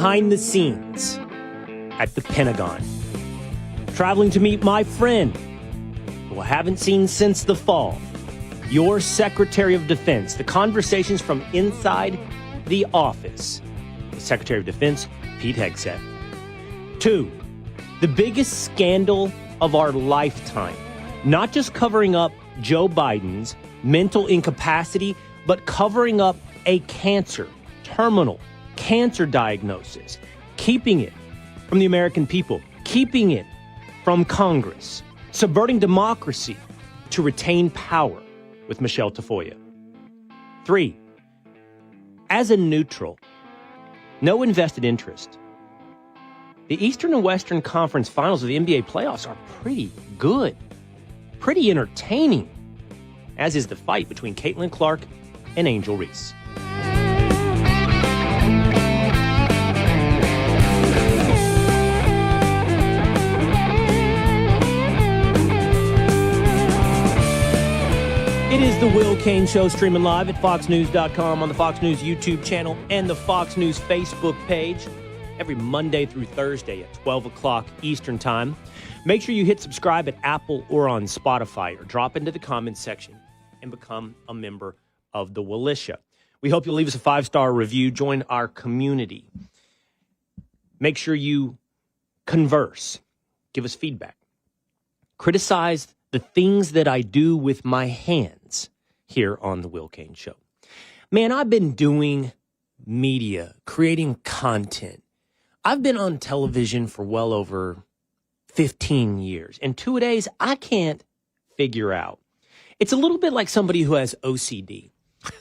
behind the scenes at the Pentagon, traveling to meet my friend, who I haven't seen since the fall, your Secretary of Defense. The conversations from inside the office. The Secretary of Defense, Pete Hegseth. 2, the biggest scandal of our lifetime. Not just covering up Joe Biden's mental incapacity, but covering up a terminal cancer diagnosis, keeping it from the American people, keeping it from Congress, subverting democracy to retain power with Michele Tafoya. 3, as a neutral, no invested interest, the Eastern and Western Conference Finals of the NBA playoffs are pretty good, pretty entertaining, as is the fight between Caitlin Clark and Angel Reese. It is the Will Cain Show, streaming live at foxnews.com, on the Fox News YouTube channel and the Fox News Facebook page every Monday through Thursday at 12 o'clock Eastern Time. Make sure you hit subscribe at Apple or on Spotify, or drop into the comments section and become a member of the Willisha. We hope you'll leave us a 5-star review. Join our community. Make sure you converse. Give us feedback. Criticize the things that I do with my hands here on the Will Cain Show. Man, I've been doing media, creating content. I've been on television for well over 15 years. And 2 days, I can't figure out. It's a little bit like somebody who has OCD.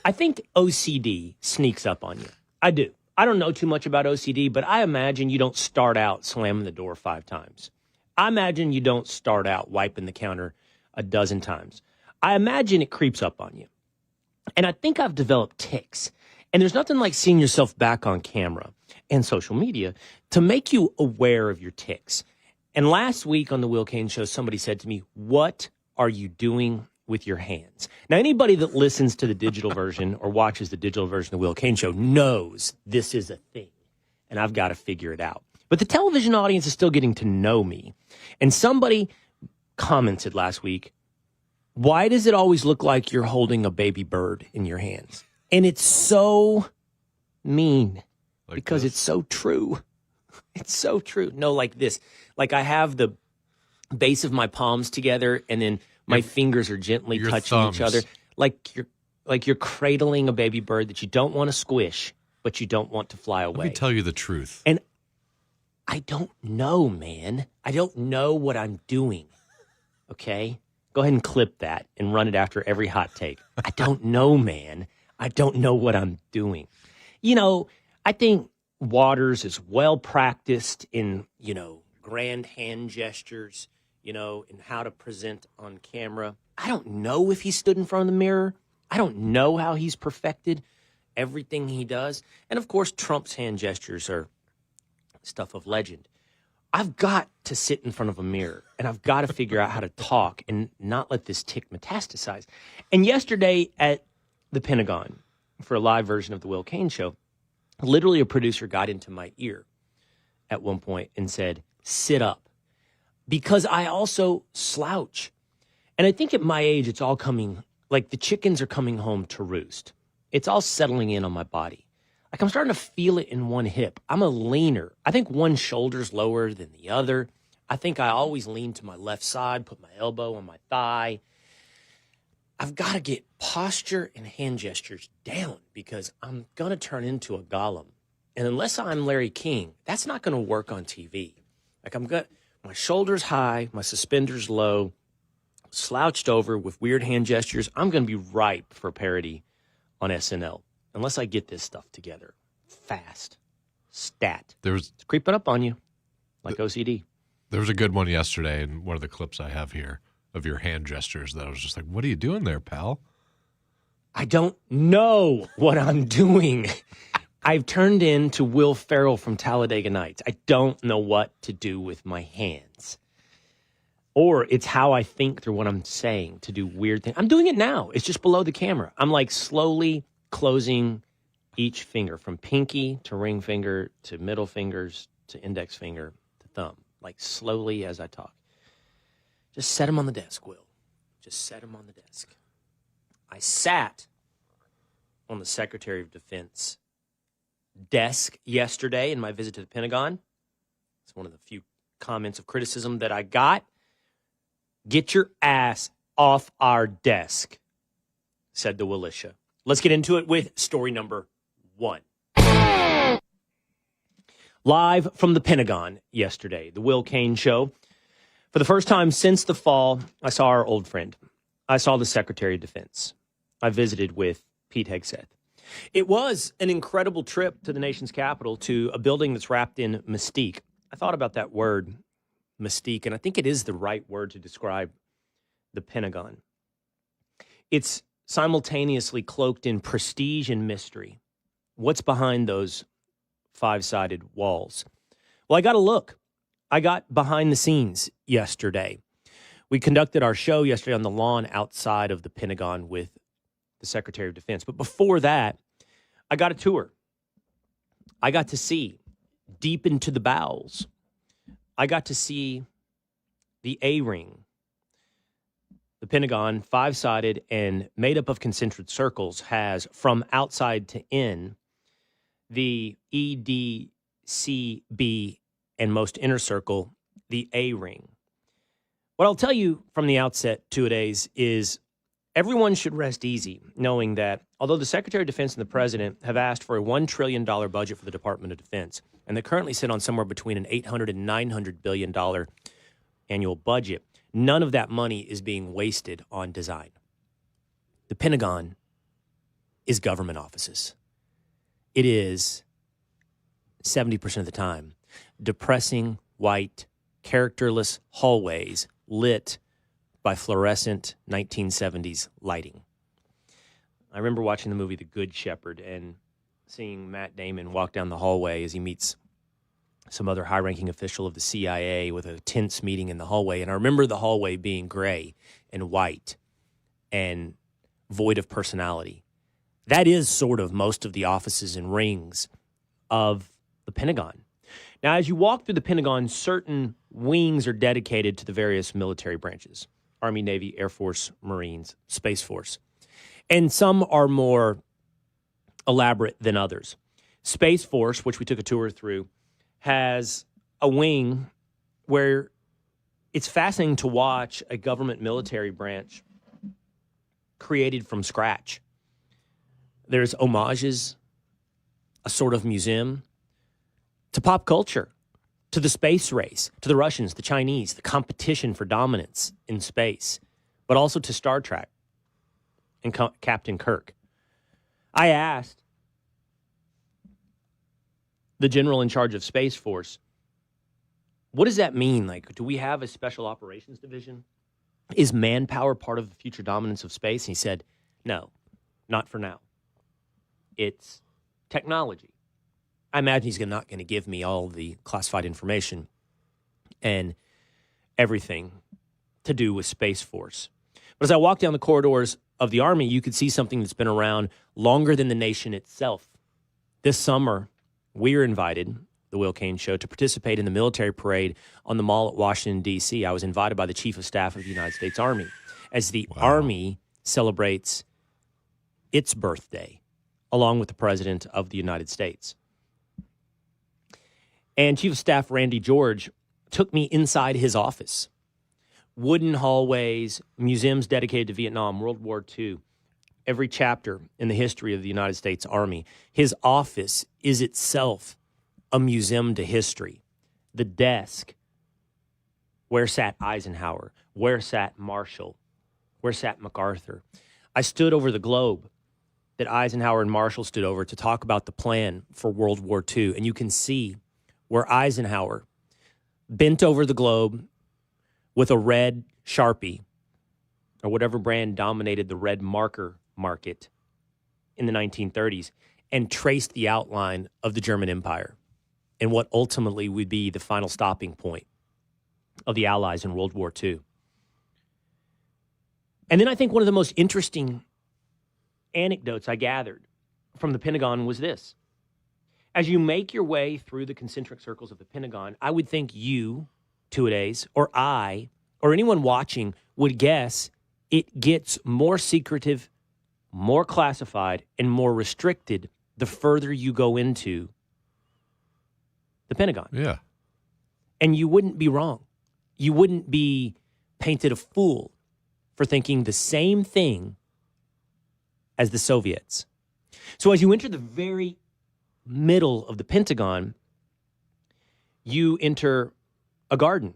I think OCD sneaks up on you. I do. I don't know too much about OCD, but I imagine you don't start out slamming the door 5 times. I imagine you don't start out wiping the counter a dozen times. I imagine it creeps up on you. And I think I've developed tics. And there's nothing like seeing yourself back on camera and social media to make you aware of your tics. And last week on the Will Cain Show, somebody said to me, "What are you doing with your hands?" Now, anybody that listens to the digital version or watches the digital version of the Will Cain Show knows this is a thing, and I've got to figure it out. But the television audience is still getting to know me. And somebody commented last week, "Why does it always look like you're holding a baby bird in your hands?" And it's so mean, like because this. It's so true. It's so true. No, like this. Like I have the base of my palms together, and then my fingers are gently touching each other. Like you're cradling a baby bird that you don't want to squish, but you don't want to fly away. Let me tell you the truth. And I don't know, man. I don't know what I'm doing. Okay? Go ahead and clip that and run it after every hot take. I don't know, man. I don't know what I'm doing. You know, I think Waters is well practiced in, grand hand gestures, in how to present on camera. I don't know if he stood in front of the mirror. I don't know how he's perfected everything he does. And, of course, Trump's hand gestures are stuff of legend. I've got to sit in front of a mirror, and I've got to figure out how to talk and not let this tic metastasize. And yesterday at the Pentagon, for a live version of the Will Cain Show, literally a producer got into my ear at one point and said, "Sit up," because I also slouch. And I think at my age, it's all coming, like the chickens are coming home to roost. It's all settling in on my body. Like I'm starting to feel it in one hip. I'm a leaner. I think one shoulder's lower than the other. I think I always lean to my left side, put my elbow on my thigh. I've got to get posture and hand gestures down because I'm going to turn into a golem. And unless I'm Larry King, that's not going to work on TV. Like my shoulders high, my suspenders low, slouched over with weird hand gestures. I'm going to be ripe for parody on SNL unless I get this stuff together fast. Stat. It's creeping up on you like OCD. There was a good one yesterday in one of the clips I have here of your hand gestures that I was just like, what are you doing there, pal? I don't know what I'm doing. I've turned into Will Ferrell from Talladega Nights. I don't know what to do with my hands. Or it's how I think through what I'm saying to do weird things. I'm doing it now. It's just below the camera. I'm like slowly closing each finger, from pinky to ring finger to middle fingers to index finger to thumb, like slowly as I talk. Just set them on the desk, Will. Just set them on the desk. I sat on the Secretary of Defense desk yesterday in my visit to the Pentagon. It's one of the few comments of criticism that I got. Get your ass off our desk, said the Willisha. Let's get into it with story number 1. Live from the Pentagon yesterday, the Will Cain Show. For the first time since the fall, I saw our old friend. I saw the Secretary of Defense. I visited with Pete Hegseth. It was an incredible trip to the nation's capital, to a building that's wrapped in mystique. I thought about that word, mystique, and I think it is the right word to describe the Pentagon. It's simultaneously cloaked in prestige and mystery. What's behind those 5-sided walls? Well, I got a look. I got behind the scenes yesterday. We conducted our show yesterday on the lawn outside of the Pentagon with the Secretary of Defense. But before that, I got a tour. I got to see deep into the bowels. I got to see the A-ring. The Pentagon, 5-sided and made up of concentric circles, has from outside to in the E, D, C, B, and most inner circle, the A-ring. What I'll tell you from the outset, two-a-days, is everyone should rest easy knowing that although the Secretary of Defense and the President have asked for a $1 trillion budget for the Department of Defense, and they currently sit on somewhere between an $800 and $900 billion annual budget, none of that money is being wasted on design. The Pentagon is government offices. It is 70% of the time depressing, white, characterless hallways lit by fluorescent 1970s lighting. I remember watching the movie The Good Shepherd and seeing Matt Damon walk down the hallway as he meets some other high-ranking official of the CIA with a tense meeting in the hallway. And I remember the hallway being gray and white and void of personality. That is sort of most of the offices and rings of the Pentagon. Now, as you walk through the Pentagon, certain wings are dedicated to the various military branches: Army, Navy, Air Force, Marines, Space Force. And some are more elaborate than others. Space Force, which we took a tour through, has a wing where it's fascinating to watch a government military branch created from scratch. There's homages, a sort of museum, to pop culture, to the space race, to the Russians, the Chinese, the competition for dominance in space, but also to Star Trek and Captain Kirk. I asked the general in charge of Space Force, what does that mean? Like, do we have a special operations division? Is manpower part of the future dominance of space? And he said, no, not for now. It's technology. I imagine he's not going to give me all the classified information and everything to do with Space Force. But as I walked down the corridors of the Army, you could see something that's been around longer than the nation itself. This summer, we were invited, the Will Cain Show, to participate in the military parade on the Mall at Washington, D.C. I was invited by the Chief of Staff of the United States Army as the Army celebrates its birthday, along with the President of the United States. And Chief of Staff Randy George took me inside his office. Wooden hallways, museums dedicated to Vietnam, World War II, every chapter in the history of the United States Army. His office is itself a museum to history. The desk, where sat Eisenhower, where sat Marshall, where sat MacArthur. I stood over the globe that Eisenhower and Marshall stood over to talk about the plan for World War II, and you can see where Eisenhower bent over the globe with a red Sharpie, or whatever brand dominated the red marker market in the 1930s, and traced the outline of the German Empire and what ultimately would be the final stopping point of the Allies in World War II. And then I think one of the most interesting anecdotes I gathered from the Pentagon was this. As you make your way through the concentric circles of the Pentagon, I would think you, two-a-days, or I, or anyone watching would guess it gets more secretive, more classified, and more restricted the further you go into the Pentagon. Yeah. And you wouldn't be wrong. You wouldn't be painted a fool for thinking the same thing as the Soviets. So as you enter the very middle of the Pentagon, you enter a garden.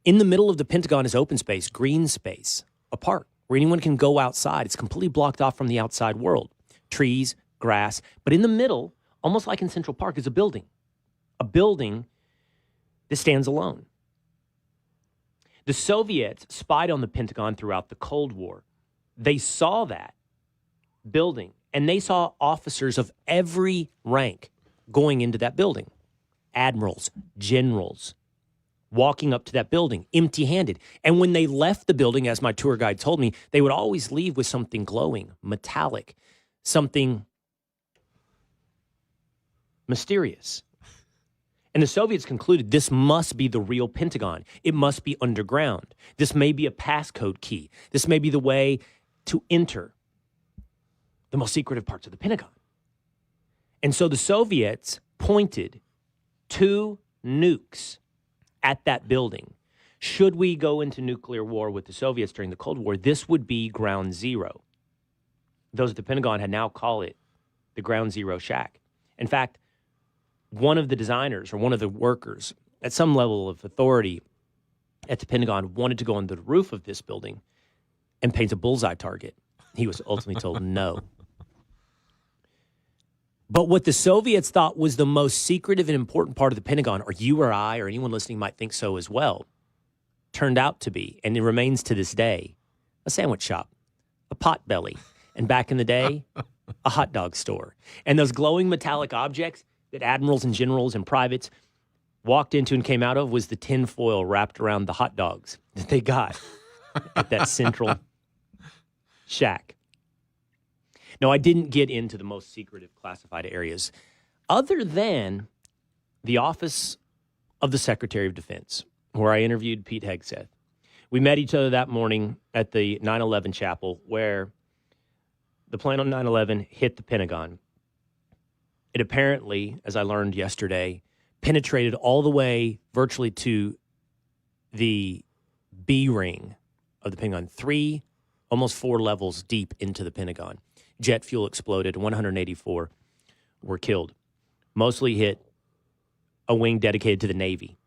In the middle of the Pentagon is open space, green space, a park where anyone can go outside. It's completely blocked off from the outside world. Trees, grass. But in the middle, almost like in Central Park, is a building. A building that stands alone. The Soviets spied on the Pentagon throughout the Cold War. They saw that building, and they saw officers of every rank going into that building. Admirals, generals, walking up to that building empty-handed. And when they left the building, as my tour guide told me, they would always leave with something glowing, metallic, something mysterious. And the Soviets concluded this must be the real Pentagon. It must be underground. This may be a passcode key. This may be the way to enter the most secretive parts of the Pentagon. And so the Soviets pointed 2 nukes at that building. Should we go into nuclear war with the Soviets during the Cold War, this would be ground zero. Those at the Pentagon had now called it the ground zero shack. In fact, one of the designers or one of the workers at some level of authority at the Pentagon wanted to go on the roof of this building and paint a bullseye target. He was ultimately told no. But what the Soviets thought was the most secretive and important part of the Pentagon, or you or I or anyone listening might think so as well, turned out to be, and it remains to this day, a sandwich shop, a potbelly, and back in the day, a hot dog store. And those glowing metallic objects that admirals and generals and privates walked into and came out of was the tin foil wrapped around the hot dogs that they got at that central shack. No, I didn't get into the most secretive classified areas other than the office of the Secretary of Defense, where I interviewed Pete Hegseth. We met each other that morning at the 9/11 chapel where the plane on 9/11 hit the Pentagon. It apparently, as I learned yesterday, penetrated all the way virtually to the B ring of the Pentagon, 3, almost 4 levels deep into the Pentagon. Jet fuel exploded. 184 were killed. Mostly hit a wing dedicated to the Navy.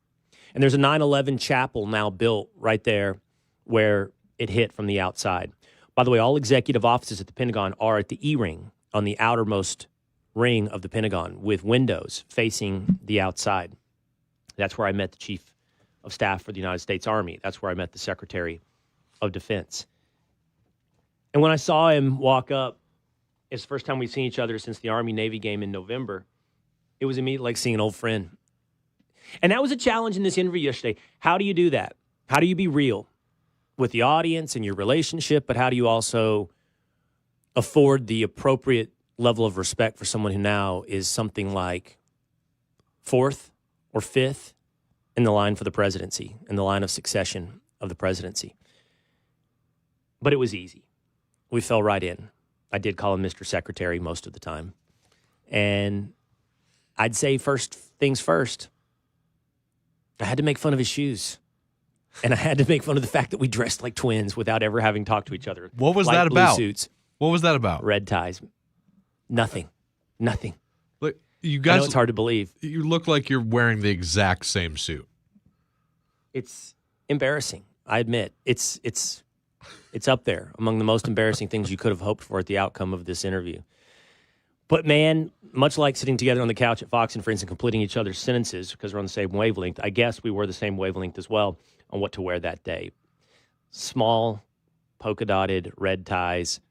And there's a 9/11 chapel now built right there where it hit from the outside. By the way, all executive offices at the Pentagon are at the E-ring on the outermost ring of the Pentagon with windows facing the outside. That's where I met the Chief of Staff for the United States Army. That's where I met the Secretary of Defense. And when I saw him walk up, it's the first time we've seen each other since the Army-Navy game in November. It was immediately like seeing an old friend. And that was a challenge in this interview yesterday. How do you do that? How do you be real with the audience and your relationship, but how do you also afford the appropriate level of respect for someone who now is something like 4th or 5th in the line for the presidency, in the line of succession of the presidency? But it was easy. We fell right in. I did call him Mr. Secretary most of the time. And I'd say first things first. I had to make fun of his shoes. And I had to make fun of the fact that we dressed like twins without ever having talked to each other. What was Light that blue about? Suits, What was that about? red ties. Nothing. Look, you I guys, know it's hard to believe. you look like you're wearing the exact same suit. It's embarrassing. I admit. It's up there among the most embarrassing things you could have hoped for at the outcome of this interview. But man, much like sitting together on the couch at Fox and Friends and completing each other's sentences because we're on the same wavelength, I guess we were the same wavelength as well on what to wear that day. Small, polka-dotted red ties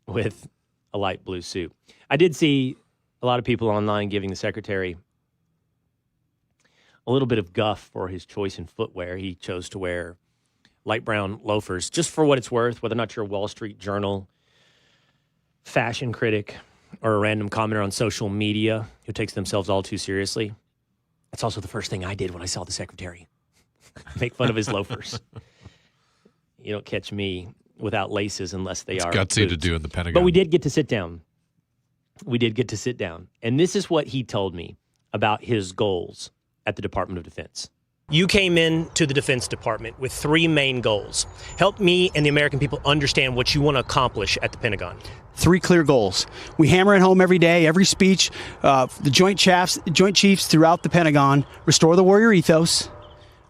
with a light blue suit. I did see a lot of people online giving the secretary a little bit of guff for his choice in footwear. He chose to wear light brown loafers, just for what it's worth, whether or not you're a Wall Street Journal fashion critic or a random commenter on social media who takes themselves all too seriously. That's also the first thing I did when I saw the secretary. Make fun of his loafers. You don't catch me without laces unless they are gutsy boots. to do in the Pentagon. But we did get to sit down. And this is what he told me about his goals at the Department of Defense. You came in to the Defense Department with three main goals. Help me and the American people understand what you want to accomplish at the Pentagon. Three clear goals. We hammer it home every day, every speech, the Joint Chiefs throughout the Pentagon: restore the warrior ethos,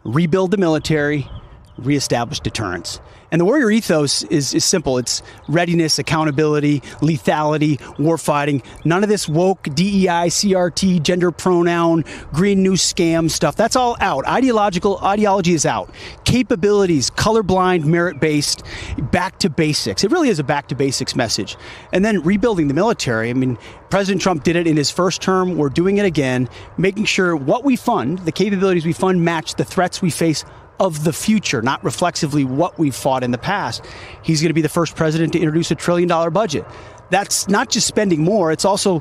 rebuild the military, reestablish deterrence. And the warrior ethos is simple. It's readiness, accountability, lethality, warfighting. None of this woke DEI, CRT, gender pronoun, green new scam stuff. That's all out. Ideology is out. Capabilities, colorblind, merit-based, back to basics. It really is a back to basics message. And then rebuilding the military. I mean, President Trump did it in his first term. We're doing it again, making sure what we fund, the capabilities we fund, match the threats we face of the future, not reflexively what we've fought in the past. He's going to be the first president to introduce $1 trillion budget. That's not just spending more, it's also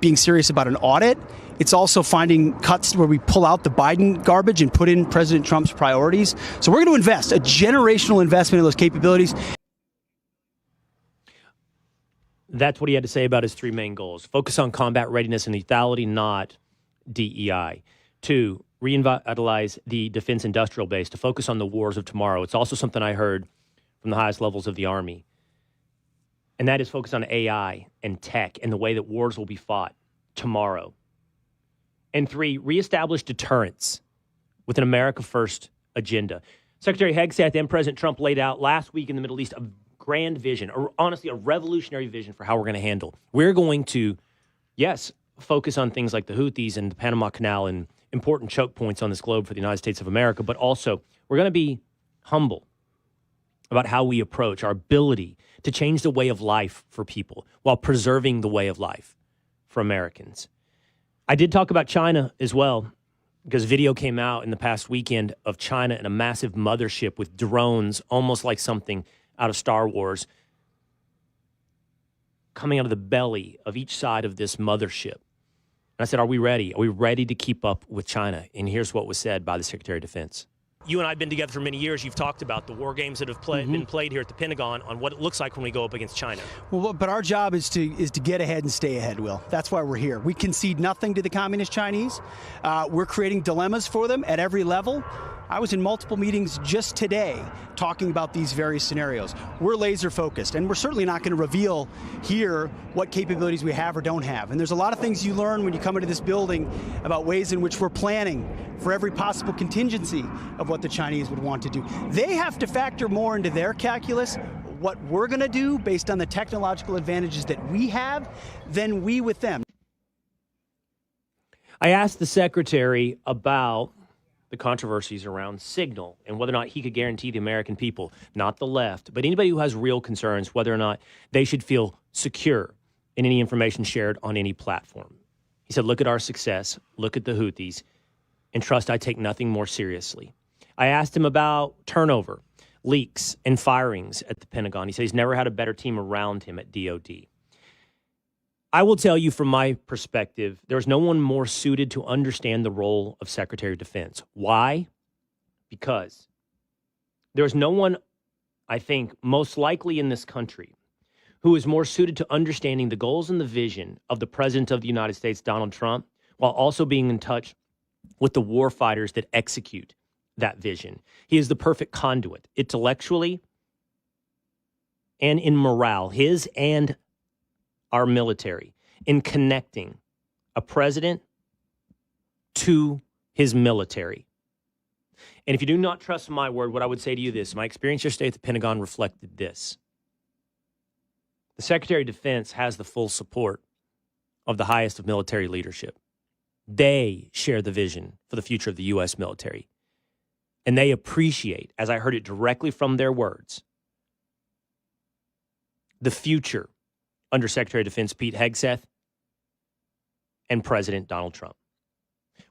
being serious about an audit. It's also finding cuts where we pull out the Biden garbage and put in President Trump's priorities. So we're going to invest, a generational investment in those capabilities. That's what he had to say about his three main goals. Focus on combat readiness and lethality, not DEI. 2, revitalize the defense industrial base to focus on the wars of tomorrow. It's also something I heard from the highest levels of the Army. And that is focus on AI and tech and the way that wars will be fought tomorrow. And 3, reestablish deterrence with an America First agenda. Secretary Hegseth and President Trump laid out last week in the Middle East a grand vision, or honestly a revolutionary vision for how we're going to handle. We're going to, yes, focus on things like the Houthis and the Panama Canal and important choke points on this globe for the United States of America, but also we're going to be humble about how we approach our ability to change the way of life for people while preserving the way of life for Americans. I did talk about China as well, because video came out in the past weekend of China in a massive mothership with drones, almost like something out of Star Wars, coming out of the belly of each side of this mothership. And I said, are we ready? Are we ready to keep up with China? And here's what was said by the Secretary of Defense. You and I have been together for many years. You've talked about the war games that have been played here at the Pentagon on what it looks like when we go up against China. Well, but our job is to get ahead and stay ahead, Will. That's why we're here. We concede nothing to the communist Chinese. We're creating dilemmas for them at every level. I was in multiple meetings just today talking about these various scenarios. We're laser focused, and we're certainly not going to reveal here what capabilities we have or don't have. And there's a lot of things you learn when you come into this building about ways in which we're planning for every possible contingency of what the Chinese would want to do. They have to factor more into their calculus what we're going to do based on the technological advantages that we have than we with them. I asked the Secretary about the controversies around Signal and whether or not he could guarantee the American people, not the left, but anybody who has real concerns, whether or not they should feel secure in any information shared on any platform. He said, look at our success, look at the Houthis, and trust I take nothing more seriously. I asked him about turnover, leaks, and firings at the Pentagon. He said he's never had a better team around him at DOD. I will tell you from my perspective, there's no one more suited to understand the role of Secretary of Defense. Why? Because there's no one, I think, most likely in this country who is more suited to understanding the goals and the vision of the President of the United States, Donald Trump, while also being in touch with the war fighters that execute that vision. He is the perfect conduit, intellectually and in morale, his and our military, in connecting a president to his military. And if you do not trust my word, what I would say to you this, my experience yesterday at the Pentagon reflected this. The Secretary of Defense has the full support of the highest of military leadership. They share the vision for the future of the U.S. military. And they appreciate, as I heard it directly from their words, the future under Secretary of Defense Pete Hegseth and President Donald Trump.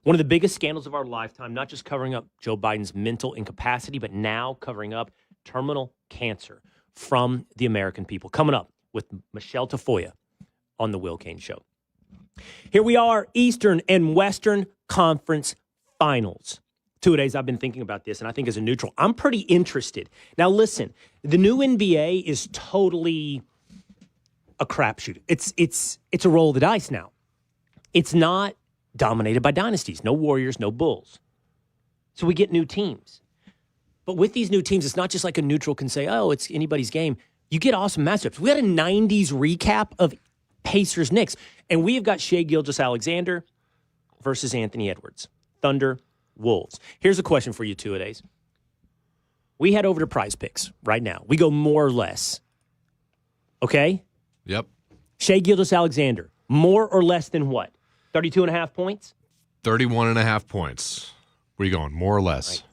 One of the biggest scandals of our lifetime, not just covering up Joe Biden's mental incapacity, but now covering up terminal cancer from the American people. Coming up with Michele Tafoya on the Will Cain Show. Here we are, Eastern and Western Conference Finals. 2 days I've been thinking about this, and I think as a neutral, I'm pretty interested. Now, listen, the new NBA is totally a crapshoot. It's a roll of the dice now. It's not dominated by dynasties. No Warriors, no Bulls. So we get new teams. But with these new teams, it's not just like a neutral can say, oh, it's anybody's game. You get awesome matchups. We had a 90s recap of Pacers-Knicks, and we have got Shai Gilgeous-Alexander versus Anthony Edwards. Thunder, Wolves. Here's a question for you, 2 days. We head over to Prize Picks right now. We go more or less. Okay? Yep. Shai Gilgeous-Alexander, more or less than what? 32.5 points? 31.5 points. Where you going, more or less?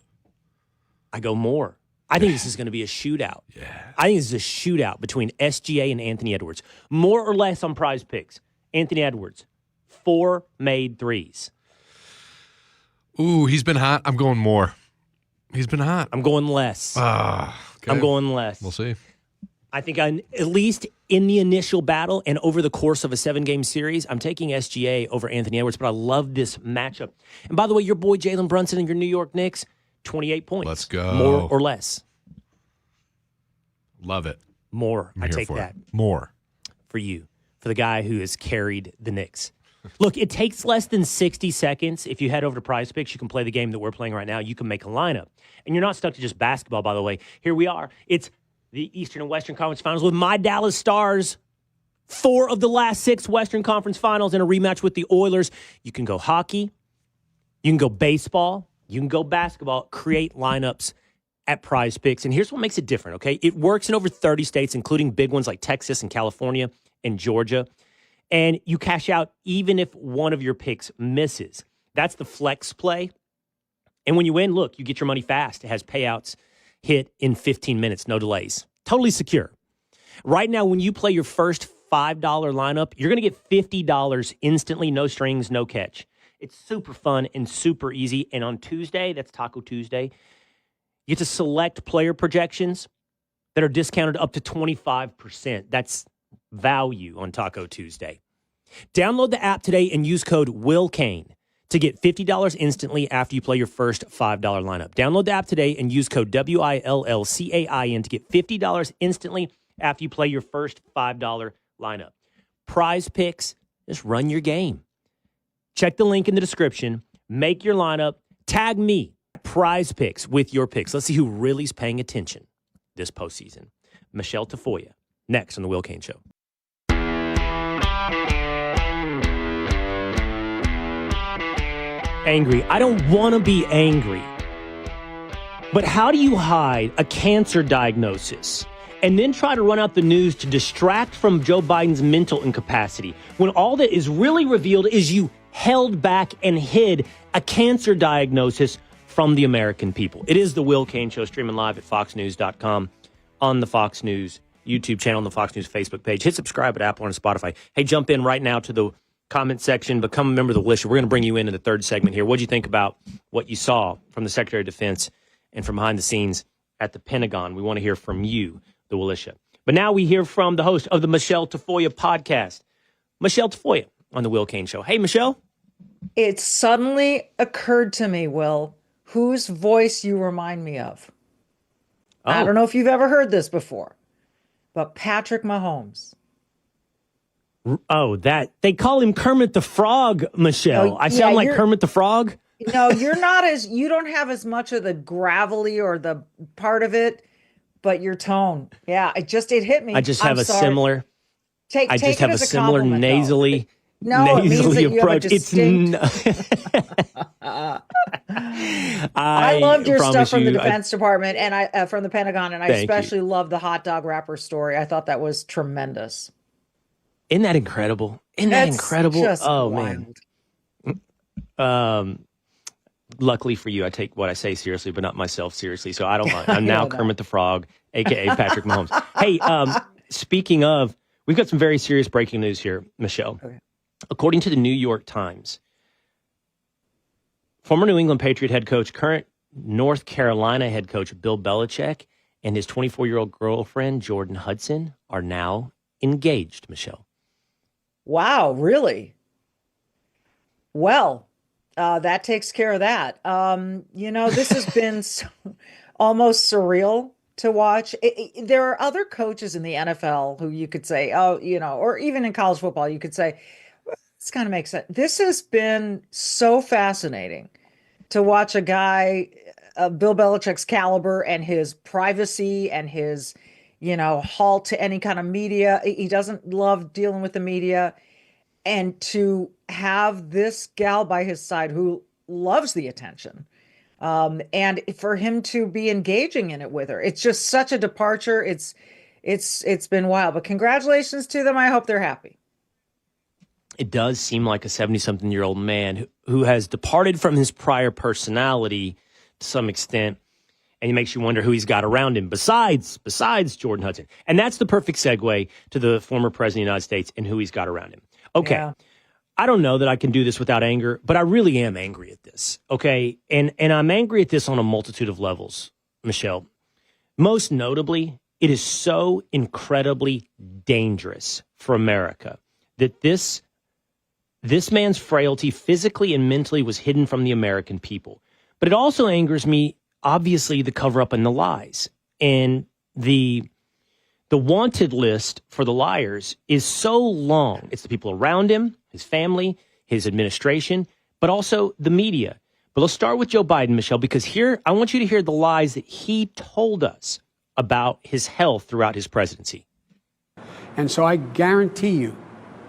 I go more. I think this is going to be a shootout. Yeah. I think this is a shootout between SGA and Anthony Edwards. More or less on Prize Picks. Anthony Edwards, 4 made threes. Ooh, he's been hot. I'm going more. He's been hot. I'm going less. Okay. I'm going less. We'll see. I think at least in the initial battle and over the course of a 7-game series, I'm taking SGA over Anthony Edwards, but I love this matchup. And by the way, your boy Jalen Brunson and your New York Knicks, 28 points. Let's go. More or less? Love it. More. I'm I here take for that. It. More. For you. For the guy who has carried the Knicks. Look, it takes less than 60 seconds. If you head over to Prize Picks, you can play the game that we're playing right now. You can make a lineup. And you're not stuck to just basketball, by the way. Here we are. It's the Eastern and Western Conference Finals with my Dallas Stars. 4 of the last 6 Western Conference Finals in a rematch with the Oilers. You can go hockey. You can go baseball. You can go basketball. Create lineups at Prize Picks. And here's what makes it different, okay? It works in over 30 states, including big ones like Texas and California and Georgia. And you cash out even if one of your picks misses. That's the flex play. And when you win, look, you get your money fast. It has payouts hit in 15 minutes, no delays. Totally secure. Right now, when you play your first $5 lineup, you're going to get $50 instantly, no strings, no catch. It's super fun and super easy. And on Tuesday, that's Taco Tuesday, you get to select player projections that are discounted up to 25%. That's value on Taco Tuesday. Download the app today and use code Will Cain to get $50 instantly after you play your first $5 lineup. Download the app today and use code WILLCAIN to get $50 instantly after you play your first $5 lineup. Prize Picks, just run your game. Check the link in the description. Make your lineup. Tag me, Prize Picks, with your picks. Let's see who really is paying attention this postseason. Michele Tafoya, next on The Will Cain Show. Angry. I don't want to be angry. But how do you hide a cancer diagnosis and then try to run out the news to distract from Joe Biden's mental incapacity when all that is really revealed is you held back and hid a cancer diagnosis from the American people? It is the Will Cain Show, streaming live at foxnews.com, on the Fox News YouTube channel, on the Fox News Facebook page. Hit subscribe at Apple and Spotify. Hey, jump in right now to the comment section. Become a member of the militia. We're going to bring you into the third segment here. What do you think about what you saw from the Secretary of Defense and from behind the scenes at the Pentagon? We want to hear from you, the militia. But now we hear from the host of the Michele Tafoya podcast, Michele Tafoya, on the Will Cain Show. Hey, Michele. It suddenly occurred to me, Will, whose voice you remind me of. Oh. I don't know if you've ever heard this before, but Patrick Mahomes. Oh, that they call him Kermit the Frog, Michele. I sound like Kermit the Frog. No, you don't have as much of the gravelly or the part of it, but your tone. Yeah, it hit me. I just have similar. Take it as a similar nasally. No, it means that you approach. have a distinct... I loved your stuff from the Defense Department and from the Pentagon, and I especially loved the hot dog wrapper story. I thought that was tremendous. Isn't that incredible? That's incredible? Just oh, wild. Man. Luckily for you, I take what I say seriously, but not myself seriously, so I don't mind. I'm now Kermit the Frog, a.k.a. Patrick Mahomes. Hey, speaking of, we've got some very serious breaking news here, Michele. Okay. According to the New York Times, former New England Patriot head coach, current North Carolina head coach Bill Belichick, and his 24-year-old girlfriend, Jordan Hudson, are now engaged, Michele. Wow, really? Well, that takes care of that. This has been almost surreal to watch. There are other coaches in the NFL who you could say, oh, or even in college football, you could say, this kind of makes sense. This has been so fascinating to watch a guy, Bill Belichick's caliber and his privacy and his, halt to any kind of media. He doesn't love dealing with the media. And to have this gal by his side who loves the attention, and for him to be engaging in it with her, it's just such a departure. It's been wild, but congratulations to them. I hope they're happy. It does seem like a 70-something-year-old man who has departed from his prior personality to some extent, and it makes you wonder who he's got around him besides Jordan Hudson. And that's the perfect segue to the former president of the United States and who he's got around him. Okay, yeah. I don't know that I can do this without anger, but I really am angry at this, okay? And I'm angry at this on a multitude of levels, Michele. Most notably, it is so incredibly dangerous for America that this man's frailty physically and mentally was hidden from the American people. But it also angers me, obviously, the cover-up and the lies. And the wanted list for the liars is so long. It's the people around him, his family, his administration, but also the media. But let's start with Joe Biden, Michele, because here I want you to hear the lies that he told us about his health throughout his presidency. And so I guarantee you,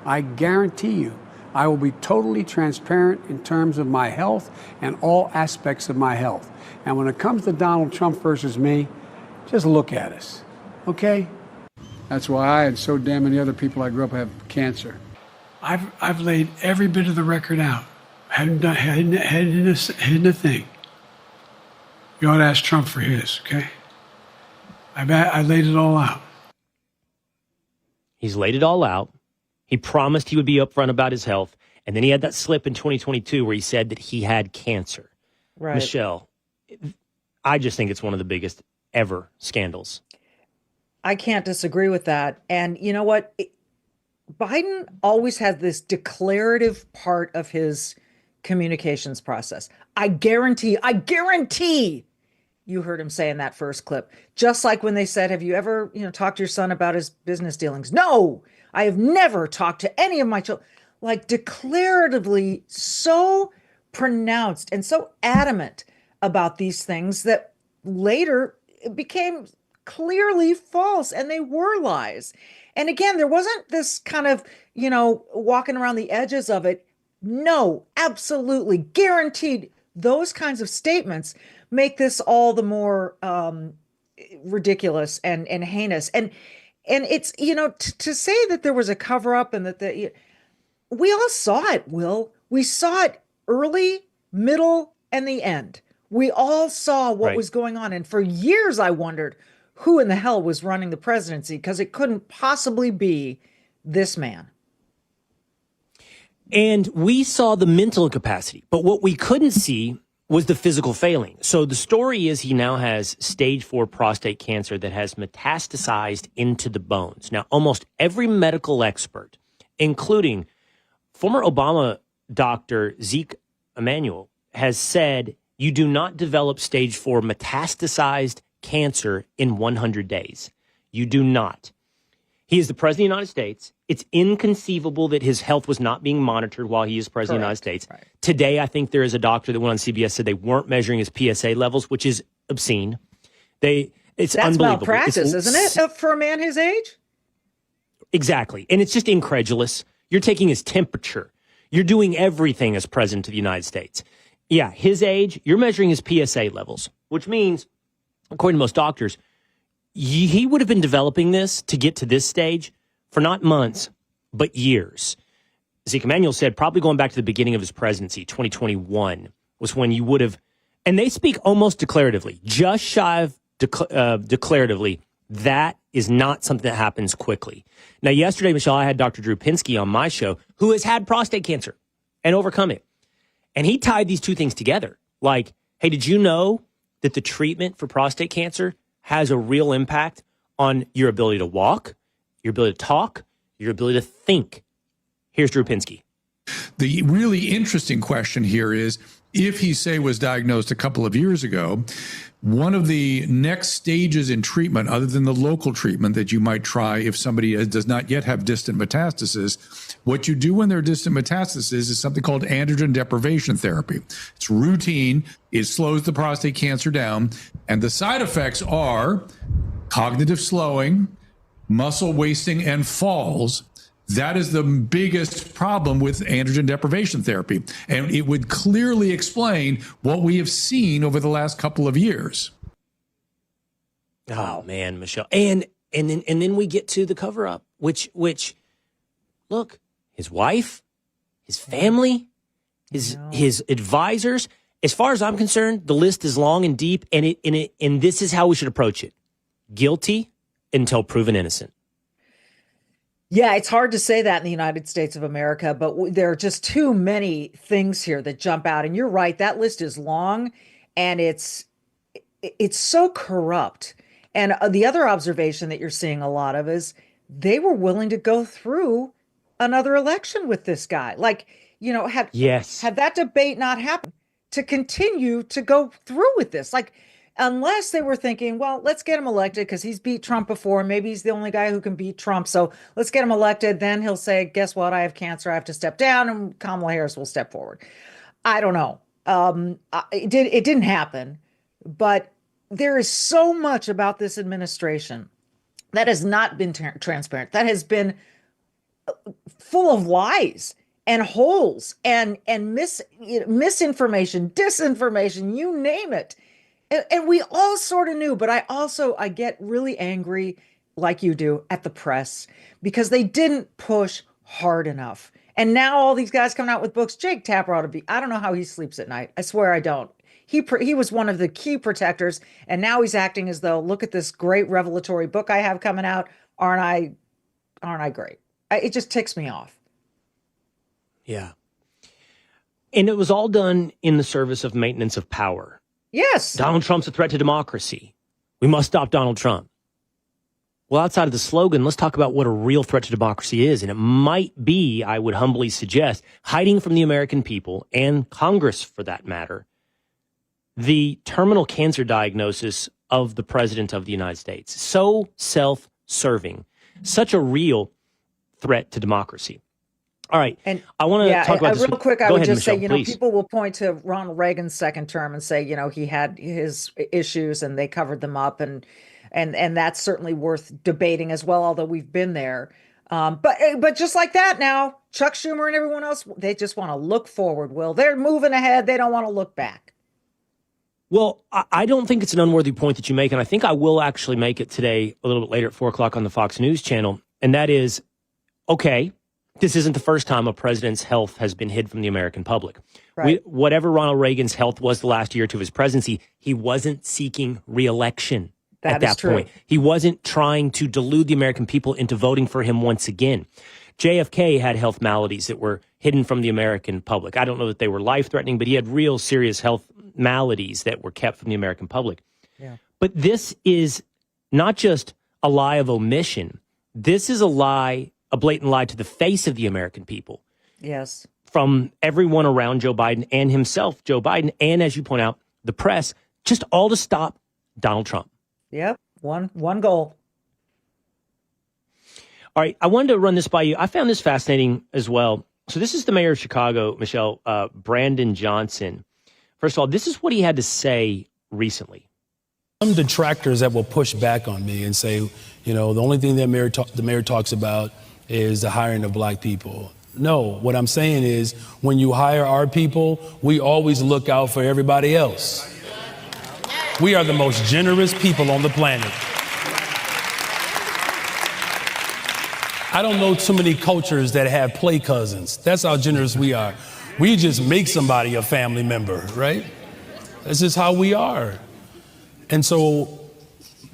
I will be totally transparent in terms of my health and all aspects of my health. And when it comes to Donald Trump versus me, just look at us, okay? That's why I and so damn many other people I grew up have cancer. I've laid every bit of the record out. Hadn't hidden a thing. You ought to ask Trump for his, okay? I laid it all out. He's laid it all out. He promised he would be upfront about his health. And then he had that slip in 2022 where he said that he had cancer. Right. Michele, I just think it's one of the biggest ever scandals. I can't disagree with that. And you know what? Biden always had this declarative part of his communications process. I guarantee you heard him say in that first clip, just like when they said, have you ever, talked to your son about his business dealings? No, I have never talked to any of my children. Like declaratively so pronounced and so adamant about these things that later it became clearly false, and they were lies. And again, there wasn't this kind of, walking around the edges of it. No, absolutely guaranteed. Those kinds of statements make this all the more ridiculous and heinous. And it's, to say that there was a cover up and that we all saw it, Will. We saw it early, middle, and the end. We all saw what was going on. And for years, I wondered who in the hell was running the presidency, because it couldn't possibly be this man. And we saw the mental incapacity, but what we couldn't see was the physical failing. So the story is he now has stage 4 prostate cancer that has metastasized into the bones. Now, almost every medical expert, including former Obama doctor Zeke Emanuel, has said you do not develop stage 4 metastasized cancer in 100 days. You do not. He is the president of the United States. It's inconceivable that his health was not being monitored while he is president of the United States. Right. Today, I think there is a doctor that went on CBS said they weren't measuring his PSA levels, which is obscene. It's That's unbelievable. Malpractice, isn't it, for a man his age? Exactly. And it's just incredulous. You're taking his temperature. You're doing everything as president of the United States. Yeah, his age, you're measuring his PSA levels, which means, according to most doctors, he would have been developing this to get to this stage for not months, but years. Zeke Emanuel said probably going back to the beginning of his presidency, 2021, was when you would have, and they speak almost declaratively, just shy of declaratively, that is not something that happens quickly. Now, yesterday, Michele, I had Dr. Drew Pinsky on my show, who has had prostate cancer and overcome it. And he tied these two things together. Like, hey, did you know that the treatment for prostate cancer has a real impact on your ability to walk, your ability to talk, your ability to think? Here's Drew Pinsky. The really interesting question here is, if he, say, was diagnosed a couple of years ago, one of the next stages in treatment, other than the local treatment that you might try if somebody does not yet have distant metastasis, what you do when there are distant metastases is something called androgen deprivation therapy. It's routine. It slows the prostate cancer down. And the side effects are cognitive slowing, muscle wasting, and falls. That is the biggest problem with androgen deprivation therapy. And it would clearly explain what we have seen over the last couple of years. Oh, man, Michele. And then we get to the cover-up, which look, his wife, his family, his advisors. As far as I'm concerned, the list is long and deep, and this is how we should approach it. Guilty until proven innocent. Yeah, it's hard to say that in the United States of America, but there are just too many things here that jump out. And you're right, that list is long, and it's so corrupt. And the other observation that you're seeing a lot of is they were willing to go through another election with this guy. Like, had that debate not happened, to continue to go through with this. Like, unless they were thinking, well, let's get him elected because he's beat Trump before. Maybe he's the only guy who can beat Trump. So let's get him elected. Then he'll say, guess what? I have cancer. I have to step down, and Kamala Harris will step forward. I don't know. It didn't happen. But there is so much about this administration that has not been transparent, that has been full of lies and holes and misinformation, disinformation, you name it. And we all sort of knew, but I get really angry, like you do, at the press because they didn't push hard enough. And now all these guys coming out with books. Jake Tapper ought to be, I don't know how he sleeps at night. I swear I don't. He was one of the key protectors, and now he's acting as though, look at this great revelatory book I have coming out. Aren't I great? It just ticks me off. Yeah. And it was all done in the service of maintenance of power. Yes. Donald Trump's a threat to democracy. We must stop Donald Trump. Well, outside of the slogan, let's talk about what a real threat to democracy is. And it might be, I would humbly suggest, hiding from the American people and Congress, for that matter, the terminal cancer diagnosis of the president of the United States. So self-serving. Such a real threat to democracy. All right. And I want to talk about this. Real quick, I would just Michele, say, please. people will point to Ronald Reagan's second term and say, he had his issues and they covered them up. And that's certainly worth debating as well, although we've been there. But just like that now, Chuck Schumer and everyone else, they just want to look forward, Will. They're moving ahead. They don't want to look back. Well, I don't think it's an unworthy point that you make, and I think I will actually make it today a little bit later at 4 o'clock on the Fox News channel, and that is, okay, this isn't the first time a president's health has been hid from the American public. Right. Whatever Ronald Reagan's health was the last year or two of his presidency, he wasn't seeking re-election at that point. He wasn't trying to delude the American people into voting for him once again. JFK had health maladies that were hidden from the American public. I don't know that they were life-threatening, but he had real serious health maladies that were kept from the American public. Yeah. But this is not just a lie of omission. This is a lie, a blatant lie to the face of the American people. Yes. From everyone around Joe Biden and himself, Joe Biden, and as you point out, the press, just all to stop Donald Trump. Yep. One goal. All right. I wanted to run this by you. I found this fascinating as well. So this is the mayor of Chicago, Michele, Brandon Johnson. First of all, this is what he had to say recently. Some detractors that will push back on me and say, the only thing that the mayor talks about is the hiring of black people. No, what I'm saying is when you hire our people, we always look out for everybody else. We are the most generous people on the planet. I don't know too many cultures that have play cousins. That's how generous we are. We just make somebody a family member, right? That's just how we are. And so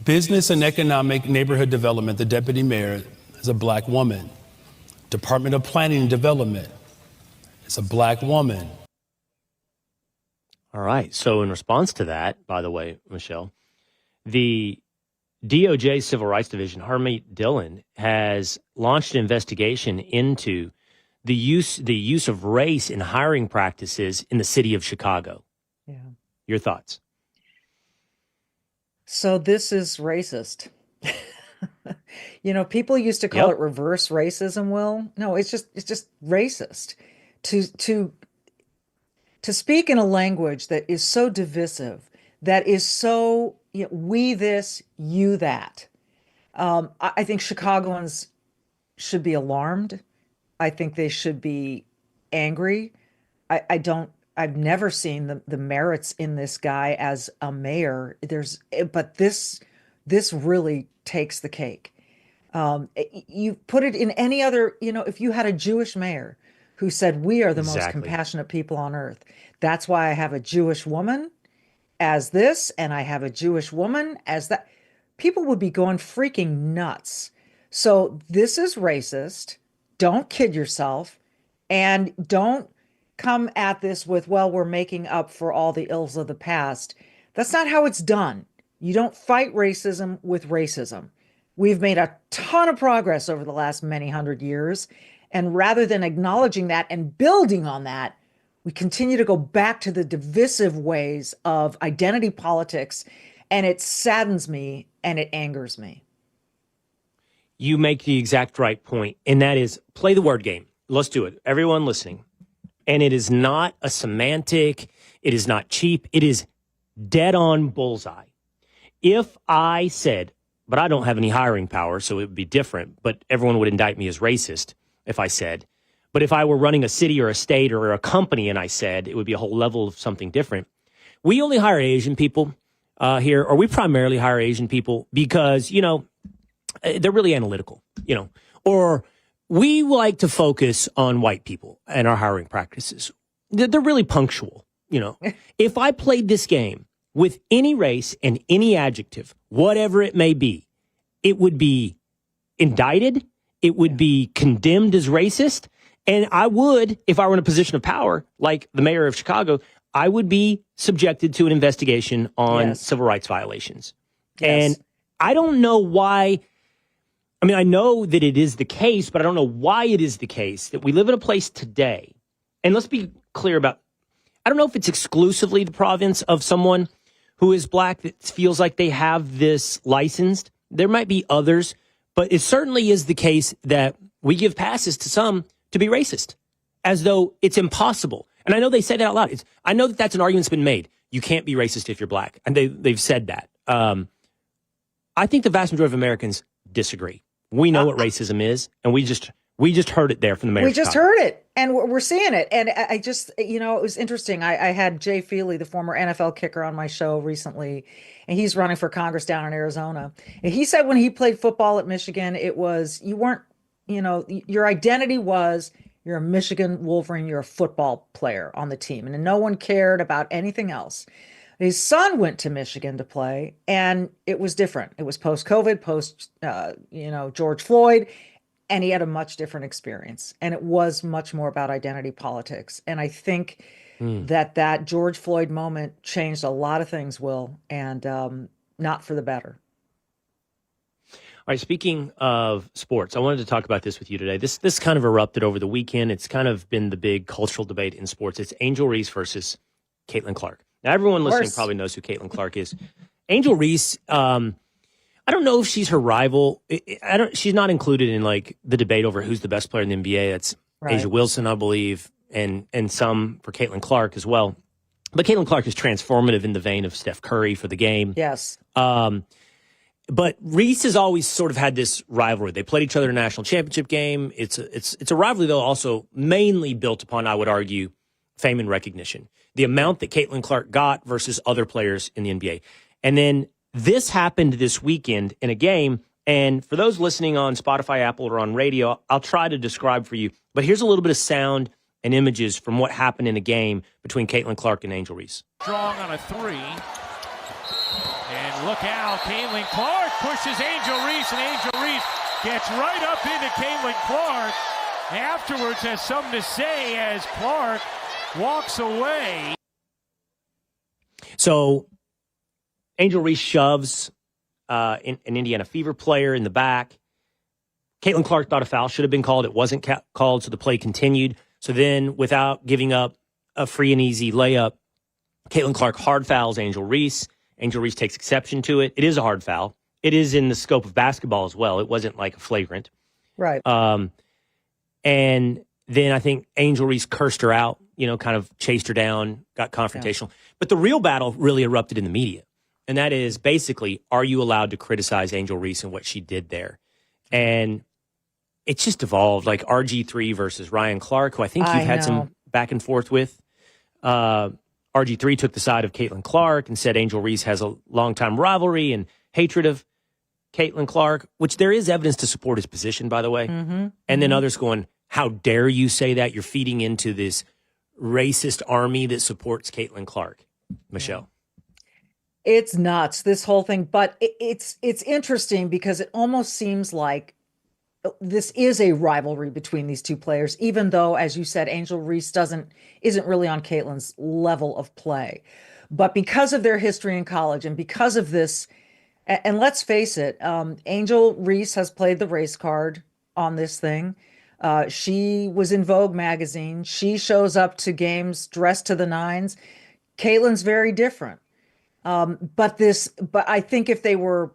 business and economic neighborhood development, the deputy mayor is a black woman. Department of Planning and Development, it's a black woman. All right. So in response to that, by the way, Michele, the DOJ Civil Rights Division, Harmeet Dillon, has launched an investigation into the use of race in hiring practices in the city of Chicago. Yeah. Your thoughts? So this is racist. People used to call Yep. it reverse racism, Will. No, it's just racist to speak in a language that is so divisive, that is so, we this, you that. I think Chicagoans should be alarmed. I think they should be angry. I've never seen the merits in this guy as a mayor. But this really takes the cake. You put it in any other, if you had a Jewish mayor who said, we are the most Exactly. compassionate people on earth. That's why I have a Jewish woman as this, and I have a Jewish woman as that. People would be going freaking nuts. So this is racist. Don't kid yourself. And don't come at this with, well, we're making up for all the ills of the past. That's not how it's done. You don't fight racism with racism. We've made a ton of progress over the last many hundred years. And rather than acknowledging that and building on that, we continue to go back to the divisive ways of identity politics. And it saddens me and it angers me. You make the exact right point, and that is play the word game. Let's do it. Everyone listening. And it is not a semantic. It is not cheap. It is dead on bullseye. If I said, but I don't have any hiring power, so it would be different, but everyone would indict me as racist if I said, but if I were running a city or a state or a company and I said, it would be a whole level of something different. We only hire Asian people here, or we primarily hire Asian people because, they're really analytical, or we like to focus on white people and our hiring practices. They're really punctual, If I played this game with any race and any adjective, whatever it may be, it would be indicted. It would be condemned as racist. And I would, if I were in a position of power, like the mayor of Chicago, I would be subjected to an investigation on civil rights violations. Yes. And I don't know why. I mean, I know that it is the case, but I don't know why it is the case that we live in a place today. And let's be clear about, I don't know if it's exclusively the province of someone who is black that feels like they have this licensed. There might be others, but it certainly is the case that we give passes to some to be racist, as though it's impossible. And I know they say that out loud. I know that that's an argument that's been made. You can't be racist if you're black. And they've said that. I think the vast majority of Americans disagree. We know what racism is, and we just heard it there from the mayor. We just heard it, and we're seeing it. And I just, it was interesting. I had Jay Feely, the former NFL kicker, on my show recently, and he's running for Congress down in Arizona. And he said when he played football at Michigan, it was, you weren't, your identity was you're a Michigan Wolverine, you're a football player on the team, and no one cared about anything else. His son went to Michigan to play, and it was different. It was post-COVID, George Floyd, and he had a much different experience. And it was much more about identity politics. And I think that George Floyd moment changed a lot of things, Will, and not for the better. All right, speaking of sports, I wanted to talk about this with you today. This kind of erupted over the weekend. It's kind of been the big cultural debate in sports. It's Angel Reese versus Caitlin Clark. Now, everyone listening probably knows who Caitlin Clark is. Angel Reese, I don't know if she's her rival. She's not included in like the debate over who's the best player in the NBA. That's Right. Asia Wilson, I believe, and some for Caitlin Clark as well. But Caitlin Clark is transformative in the vein of Steph Curry for the game. Yes. But Reese has always sort of had this rivalry. They played each other in a national championship game. It's a rivalry, though, also mainly built upon, I would argue, fame and recognition. The amount that Caitlin Clark got versus other players in the NBA. And then this happened this weekend in a game. And for those listening on Spotify, Apple, or on radio, I'll try to describe for you. But here's a little bit of sound and images from what happened in a game between Caitlin Clark and Angel Reese. Strong on a three. And look out, Caitlin Clark pushes Angel Reese, and Angel Reese gets right up into Caitlin Clark. Afterwards has something to say as Clark walks away. So Angel Reese shoves an Indiana Fever player in the back. Caitlin Clark thought a foul should have been called. It wasn't called, so the play continued. So then, without giving up a free and easy layup, Caitlin Clark hard fouls Angel Reese. Angel Reese takes exception to it. It is a hard foul. It is in the scope of basketball as well. It wasn't like a flagrant. Right. And then I think Angel Reese cursed her out, kind of chased her down, got confrontational. Yeah. But the real battle really erupted in the media. And that is basically, are you allowed to criticize Angel Reese and what she did there? And it's just evolved, like RG3 versus Ryan Clark, who I think you've had some back and forth with. RG3 took the side of Caitlin Clark and said Angel Reese has a longtime rivalry and hatred of Caitlin Clark, which there is evidence to support his position, by the way. Mm-hmm. And then others going, how dare you say that? You're feeding into this racist army that supports Caitlin Clark. Michele. It's nuts, this whole thing. But it's interesting because it almost seems like this is a rivalry between these two players, even though, as you said, Angel Reese isn't really on Caitlin's level of play. But because of their history in college and because of this, and let's face it, Angel Reese has played the race card on this thing. She was in Vogue magazine. She shows up to games dressed to the nines. Caitlin's very different. But I think if they were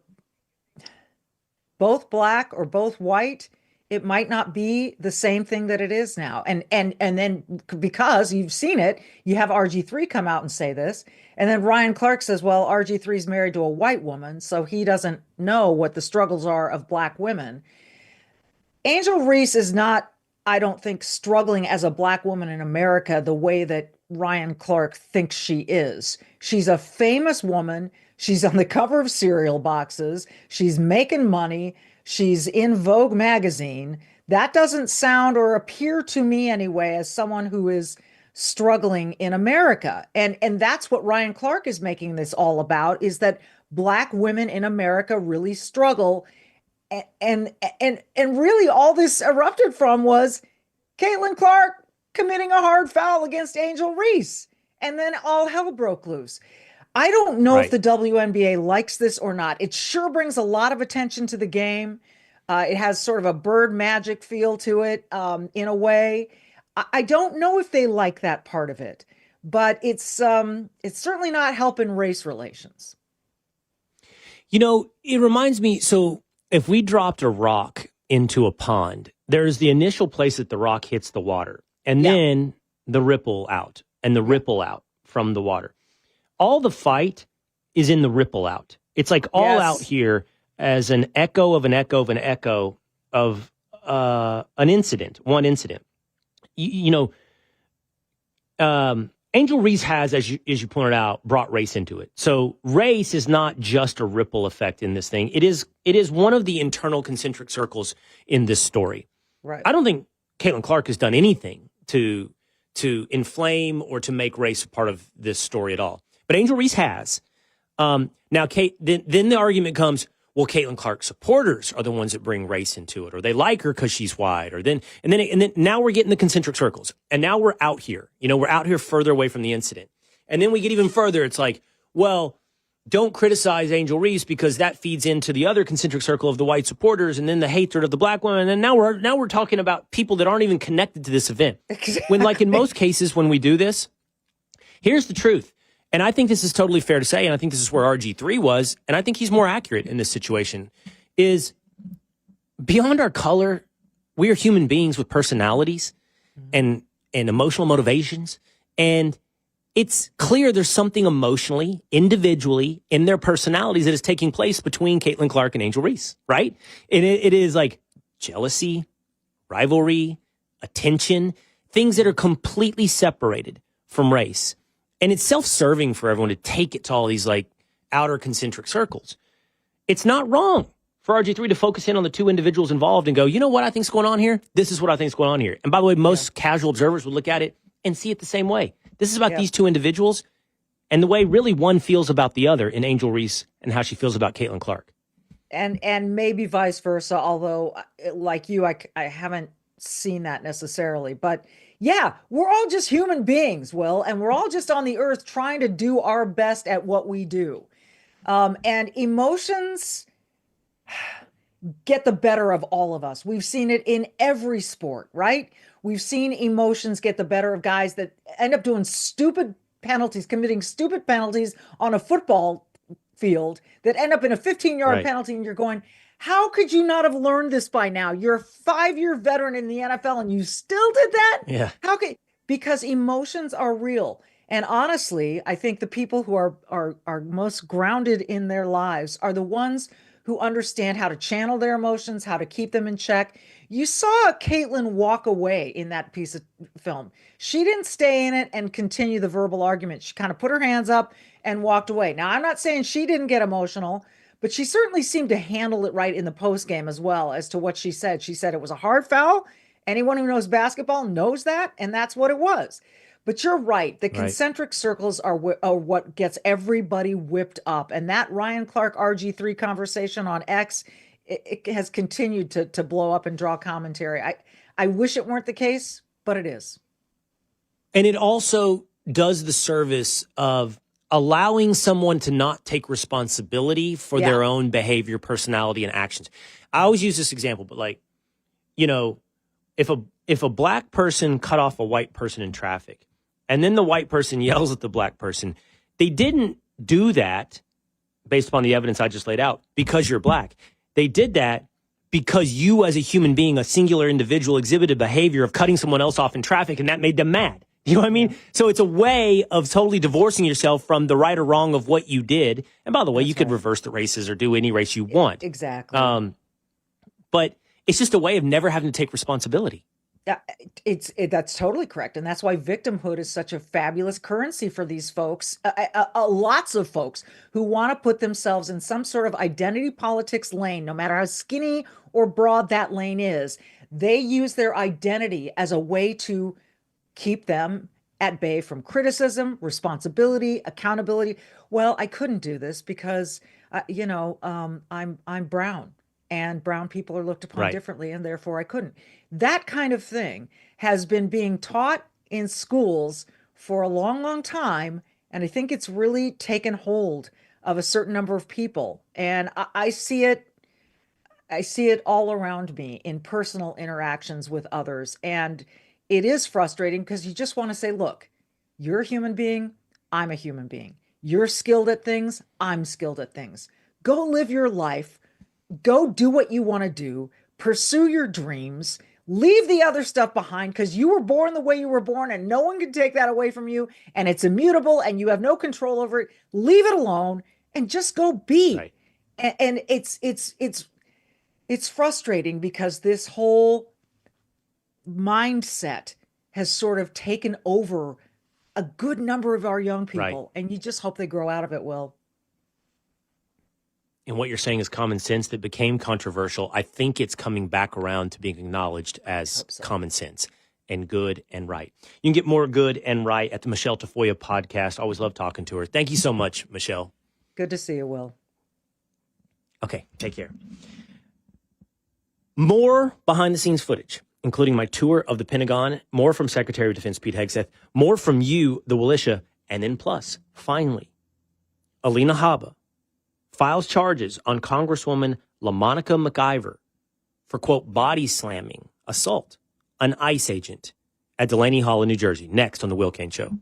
both black or both white, it might not be the same thing that it is now. And then because you've seen it, you have RG3 come out and say this. And then Ryan Clark says, well, RG3 is married to a white woman, so he doesn't know what the struggles are of black women. Angel Reese is not, I don't think, struggling as a black woman in America the way that Ryan Clark thinks she is. She's a famous woman. She's on the cover of cereal boxes. She's making money. She's in Vogue magazine. That doesn't sound or appear to me anyway as someone who is struggling in America. And that's what Ryan Clark is making this all about, is that black women in America really struggle. And really all this erupted from was Caitlin Clark committing a hard foul against Angel Reese. And then all hell broke loose. I don't know if the WNBA likes this or not. It sure brings a lot of attention to the game. It has sort of a bird magic feel to it in a way. I don't know if they like that part of it, but it's certainly not helping race relations. It reminds me, so if we dropped a rock into a pond, there's the initial place that the rock hits the water, and then the ripple out and the ripple out from the water. All the fight is in the ripple out. It's like all out here as an echo of an echo of an echo of one incident. Angel Reese has, as you pointed out, brought race into it. So race is not just a ripple effect in this thing. It is one of the internal concentric circles in this story. Right. I don't think Caitlin Clark has done anything to inflame or to make race a part of this story at all. But Angel Reese has. Now, then the argument comes, well, Caitlin Clark's supporters are the ones that bring race into it, or they like her because she's white, and then now we're getting the concentric circles, and now we're out here. We're out here further away from the incident, and then we get even further. It's like, well, don't criticize Angel Reese because that feeds into the other concentric circle of the white supporters, and then the hatred of the black women. And now we're talking about people that aren't even connected to this event. When, like in most cases, when we do this, here's the truth. And I think this is totally fair to say, and I think this is where RG3 was, and I think he's more accurate in this situation, is beyond our color, we are human beings with personalities and emotional motivations. And it's clear there's something emotionally, individually, in their personalities that is taking place between Caitlin Clark and Angel Reese, right? And it is like jealousy, rivalry, attention, things that are completely separated from race. And it's self-serving for everyone to take it to all these like outer concentric circles. It's not wrong for RG3 to focus in on the two individuals involved and go, you know what I think's going on here? This is what I think's going on here. And by the way, most casual observers would look at it and see it the same way. This is about these two individuals and the way really one feels about the other in Angel Reese and how she feels about Caitlin Clark. And maybe vice versa, although like you, I haven't seen that necessarily. But yeah, we're all just human beings, Will, and we're all just on the earth trying to do our best at what we do. And emotions, get the better of all of us. We've seen it in every sport, right? We've seen emotions get the better of guys that end up doing stupid penalties, committing stupid penalties on a football field that end up in a 15-yard penalty, and you're going, how could you not have learned this by now? You're a 5-year veteran in the NFL and you still did that? Yeah. How could? Because emotions are real. And honestly, I think the people who are most grounded in their lives are the ones who understand how to channel their emotions, how to keep them in check. You saw Caitlyn walk away in that piece of film. She didn't stay in it and continue the verbal argument. She kind of put her hands up and walked away. Now, I'm not saying she didn't get emotional, but she certainly seemed to handle it right in the post game as well as to what she said. She said it was a hard foul. Anyone who knows basketball knows that, and that's what it was. But you're right. The concentric circles are what gets everybody whipped up. And that Ryan Clark RG3 conversation on X, it has continued to blow up and draw commentary. I wish it weren't the case, but it is. And it also does the service of allowing someone to not take responsibility for their own behavior, personality, and actions. I always use this example, but like, you know, if a black person cut off a white person in traffic, and then the white person yells at the black person, they didn't do that based upon the evidence I just laid out because you're black. They did that because you as a human being, a singular individual, exhibited behavior of cutting someone else off in traffic, and that made them mad. You know what I mean? So it's a way of totally divorcing yourself from the right or wrong of what you did. And by the way, you could reverse the races or do any race you want. Exactly. But it's just a way of never having to take responsibility. That's totally correct. And that's why victimhood is such a fabulous currency for these folks. Lots of folks who want to put themselves in some sort of identity politics lane, no matter how skinny or broad that lane is, they use their identity as a way to keep them at bay from criticism, responsibility, accountability. Well, I couldn't do this because, I'm brown. And brown people are looked upon differently, and therefore I couldn't. That kind of thing has been being taught in schools for a long, long time, and I think it's really taken hold of a certain number of people. And I see it all around me in personal interactions with others, and it is frustrating because you just want to say, look, you're a human being, I'm a human being. You're skilled at things, I'm skilled at things. Go live your life. Go do what you want to do, pursue your dreams, leave the other stuff behind because you were born the way you were born and no one can take that away from you and it's immutable and you have no control over it. Leave it alone and just go be. Right. And it's frustrating because this whole mindset has sort of taken over a good number of our young people, and you just hope they grow out of it, Will. And what you're saying is common sense that became controversial. I think it's coming back around to being acknowledged as common sense and good and right. You can get more good and right at the Michele Tafoya podcast. Always love talking to her. Thank you so much, Michele. Good to see you, Will. Okay, take care. More behind-the-scenes footage, including my tour of the Pentagon, more from Secretary of Defense Pete Hegseth, more from you, the Willisha, and then plus, finally, Alina Habba files charges on Congresswoman LaMonica McIver for, quote, body slamming, assault, an ICE agent at Delaney Hall in New Jersey. Next on The Will Cain Show.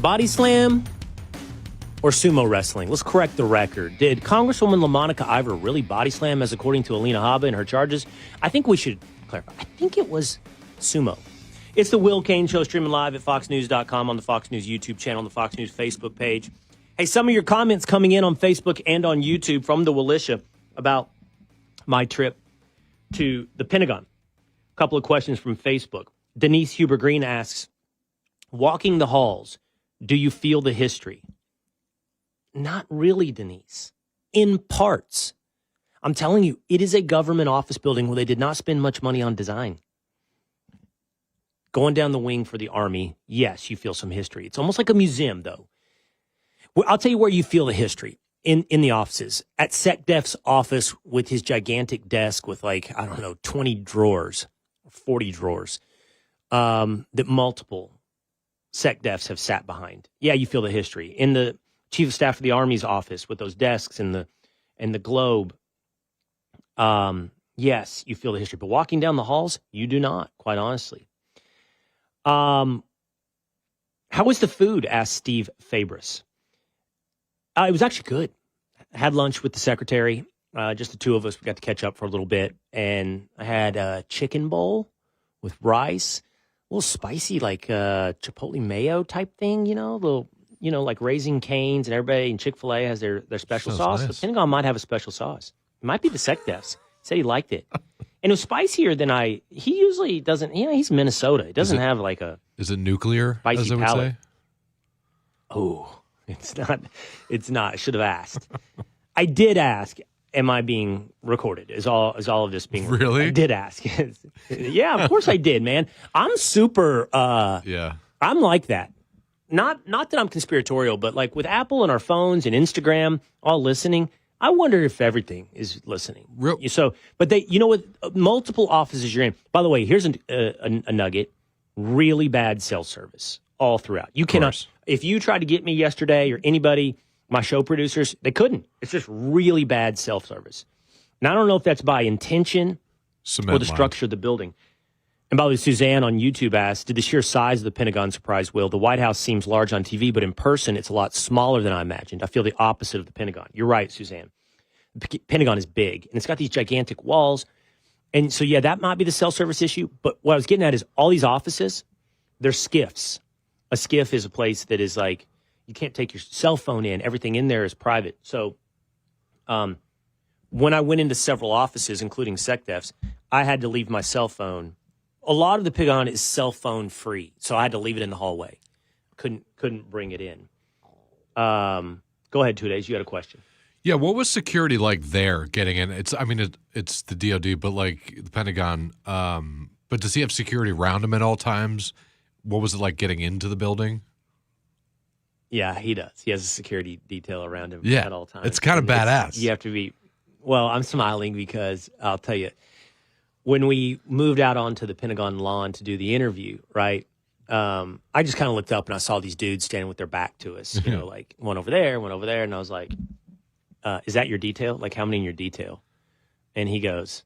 Body slam or sumo wrestling? Let's correct the record. Did Congresswoman LaMonica Ivor really body slam, as according to Alina Habba in her charges? I think we should clarify. I think it was sumo. It's the Will Cain Show, streaming live at foxnews.com, on the Fox News YouTube channel, on the Fox News Facebook page. Hey, some of your comments coming in on Facebook and on YouTube from the Willisha about my trip to the Pentagon. A couple of questions from Facebook. Denise Huber Green asks, walking the halls, do you feel the history? Not really, Denise. In parts. I'm telling you, it is a government office building where they did not spend much money on design. Going down the wing for the Army, yes, you feel some history. It's almost like a museum, though. Well, I'll tell you where you feel the history. In the offices. At SecDef's office with his gigantic desk with 20 drawers, 40 drawers, that multiple SecDefs have sat behind. Yeah, you feel the history. In the Chief of Staff of the Army's office with those desks and the globe. Yes, you feel the history, but walking down the halls, you do not, quite honestly. How was the food? Asked Steve Fabris. It was actually good. I had lunch with the secretary, just the two of us. We got to catch up for a little bit, and I had a chicken bowl with rice, a little spicy, like chipotle mayo type thing, a little, like Raising Cane's, and everybody in Chick-fil-A has their special sauce. Nice. The Pentagon might have a special sauce. It might be the SecDefs. Said he liked it. And it was spicier than he usually doesn't, he's Minnesota. It doesn't have like a... Is it nuclear, spicy as they would palate. say? Oh, it's not. I should have asked. I did ask, am I being recorded? Is all of this being recorded? Really? I did ask. Yeah, of course I did, man. I'm super, Yeah. I'm like that. Not that I'm conspiratorial, but like with Apple and our phones and Instagram all listening, I wonder if everything is listening. So, but they, with multiple offices you're in. By the way, here's a nugget: really bad cell service all throughout. You cannot. If you tried to get me yesterday or anybody, my show producers, they couldn't. It's just really bad cell service. And I don't know if that's by intention or the structure of the building. And by the way, Suzanne on YouTube asked, did the sheer size of the Pentagon surprise Will? The White House seems large on TV, but in person, it's a lot smaller than I imagined. I feel the opposite of the Pentagon. You're right, Suzanne. The Pentagon is big, and it's got these gigantic walls. And so, yeah, that might be the cell service issue. But what I was getting at is all these offices, they're SCIFs. A SCIF is a place that is like, you can't take your cell phone in. Everything in there is private. So when I went into several offices, including SecDefs, I had to leave my cell phone. A lot of the Pentagon is cell phone free, so I had to leave it in the hallway. Couldn't bring it in. Go ahead, 2 days. You had a question. Yeah, what was security like there getting in? It's the DOD, but like the Pentagon. But does he have security around him at all times? What was it like getting into the building? Yeah, he does. He has a security detail around him at all times. It's kind of badass. You have to be. Well, I'm smiling because I'll tell you, when we moved out onto the Pentagon lawn to do the interview, right? I just kind of looked up and I saw these dudes standing with their back to us, like one over there, and I was like, is that your detail? Like, how many in your detail? And he goes,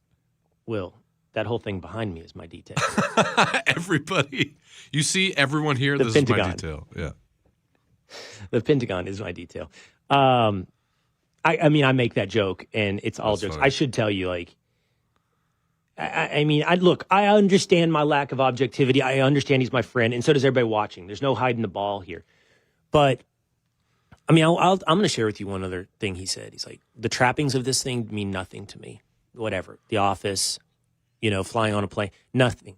Will, that whole thing behind me is my detail. Everybody. You see everyone here? This Pentagon. is my detail. Yeah. The Pentagon is my detail. I make that joke, and it's all jokes. Funny. I should tell you, like, I understand my lack of objectivity. I understand he's my friend, and so does everybody watching. There's no hiding the ball here. But, I'm going to share with you one other thing he said. He's like, the trappings of this thing mean nothing to me. Whatever. The office, flying on a plane, nothing.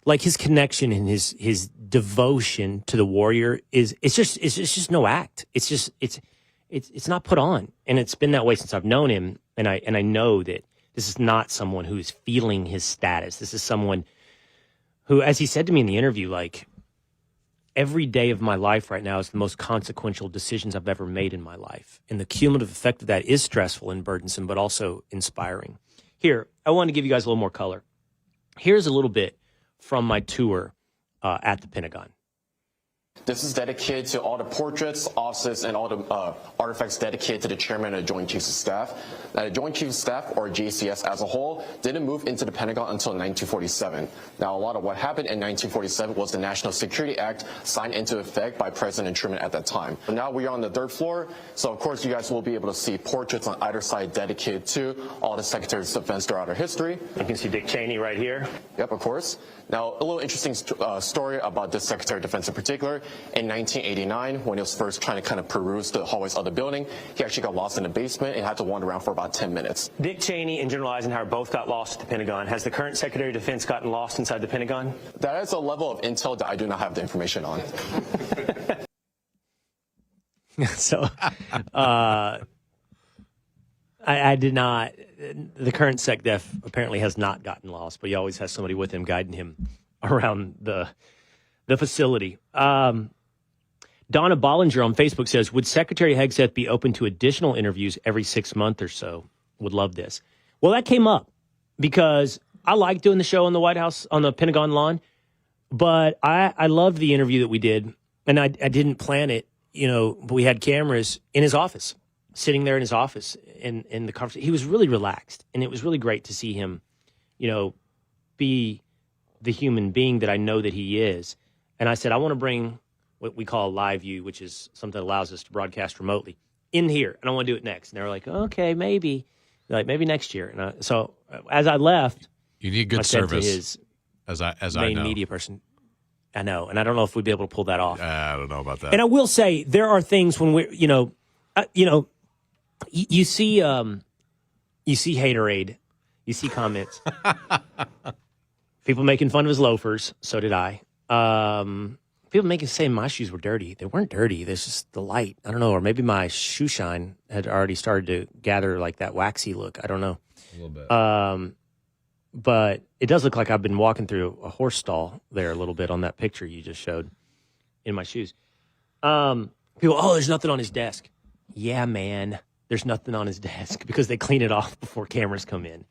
Like his connection and his devotion to the warrior it's just no act. It's not put on. And it's been that way since I've known him. And I know that this is not someone who is feeling his status. This is someone who, as he said to me in the interview, like, every day of my life right now is the most consequential decisions I've ever made in my life. And the cumulative effect of that is stressful and burdensome, but also inspiring. Here, I want to give you guys a little more color. Here's a little bit from my tour at the Pentagon. This is dedicated to all the portraits, offices, and all the artifacts dedicated to the chairman of the Joint Chiefs of Staff. Now, the Joint Chiefs of Staff, or JCS as a whole, didn't move into the Pentagon until 1947. Now, a lot of what happened in 1947 was the National Security Act signed into effect by President Truman at that time. Now we are on the third floor, so of course you guys will be able to see portraits on either side dedicated to all the Secretaries of Defense throughout our history. You can see Dick Cheney right here. Yep, of course. Now, a little interesting story about this Secretary of Defense in particular. In 1989, when he was first trying to kind of peruse the hallways of the building, he actually got lost in the basement and had to wander around for about 10 minutes. Dick Cheney and General Eisenhower both got lost at the Pentagon. Has the current Secretary of Defense gotten lost inside the Pentagon? That is a level of intel that I do not have the information on. So, I did not. The current SecDef apparently has not gotten lost, but he always has somebody with him guiding him around the facility. Donna Bollinger on Facebook says, would Secretary Hegseth be open to additional interviews every 6 months or so? Would love this. Well, that came up because I like doing the show on the White House, on the Pentagon lawn, but I loved the interview that we did, and I didn't plan it. but we had cameras in his office, sitting there in his office in the conversation. He was really relaxed, and it was really great to see him, be the human being that I know that he is. And I said, I want to bring what we call a live view, which is something that allows us to broadcast remotely, in here, and I want to do it next. And they were like, okay, maybe next year. And so as I left, you need good service. As I main know. media person. I know, and I don't know if we'd be able to pull that off. I don't know about that. And I will say, there are things when we're, you see haterade, you see comments, people making fun of his loafers. So did I. People saying my shoes were dirty. They weren't dirty. There's just the light. I don't know, or maybe my shoe shine had already started to gather like that waxy look. I don't know. A little bit. But it does look like I've been walking through a horse stall there a little bit on that picture you just showed in my shoes. People, there's nothing on his desk. Yeah, man, there's nothing on his desk because they clean it off before cameras come in.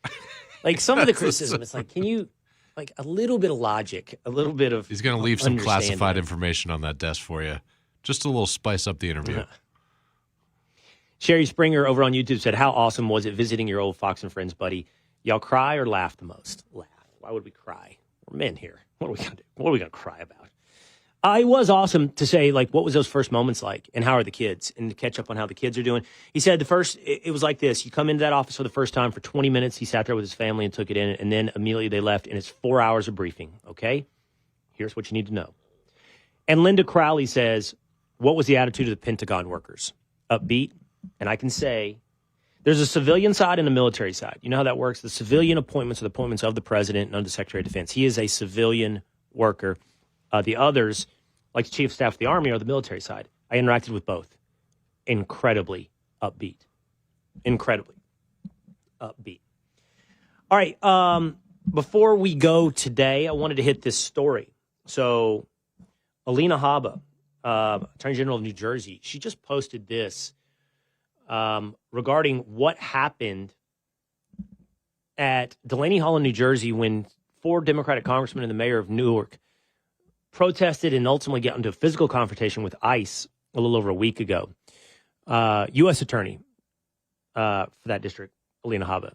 Like some of the criticism, it's like, can you, like a little bit of logic, a little bit of He's going to leave some classified information on that desk for you. Just a little spice up the interview. Yeah. Sherry Springer over on YouTube said, how awesome was it visiting your old Fox and Friends buddy? Y'all cry or laugh the most? Laugh. Why would we cry? We're men here. What are we going to do? What are we going to cry about? It was awesome to say, like, what was those first moments like? And how are the kids? And to catch up on how the kids are doing. He said it was like this. You come into that office for the first time for 20 minutes. He sat there with his family and took it in. And then immediately they left. And it's 4 hours of briefing. Okay? Here's what you need to know. And Linda Crowley says, what was the attitude of the Pentagon workers? Upbeat. And I can say, there's a civilian side and a military side. You know how that works? The civilian appointments are the appointments of the president and of the Secretary of Defense. He is a civilian worker. The others, like the Chief of Staff of the Army, are the military side. I interacted with both. Incredibly upbeat. Incredibly upbeat. All right. Before we go today, I wanted to hit this story. So, Alina Habba, Attorney General of New Jersey, she just posted this. Regarding what happened at Delaney Hall in New Jersey when 4 Democratic congressmen and the mayor of Newark protested and ultimately got into a physical confrontation with ICE a little over a week ago. U.S. Attorney for that district, Alina Habba,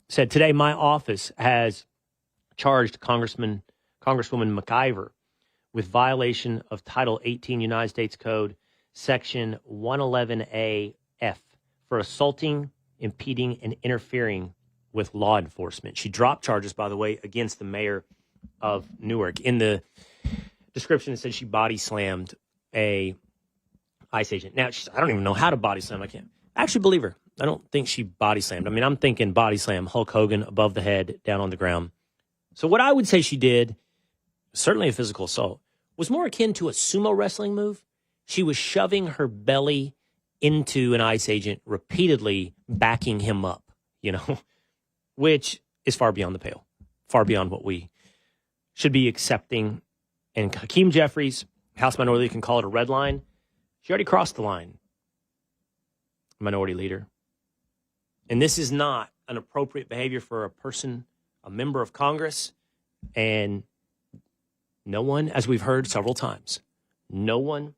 said today my office has charged Congresswoman McIver with violation of Title 18 United States Code, Section 111A-F, for assaulting, impeding, and interfering with law enforcement. She dropped charges, by the way, against the mayor of Newark. In the description, it said she body slammed a ICE agent. Now, I don't even know how to body slam. I can't actually believe her. I don't think she body slammed. I mean, I'm thinking body slam, Hulk Hogan above the head, down on the ground. So what I would say she did, certainly a physical assault, was more akin to a sumo wrestling move. She was shoving her belly into an ICE agent, repeatedly backing him up, which is far beyond the pale, far beyond what we should be accepting. And Hakeem Jeffries, House Minority, can call it a red line. She already crossed the line, Minority Leader. And this is not an appropriate behavior for a person, a member of Congress. And no one, as we've heard several times, no one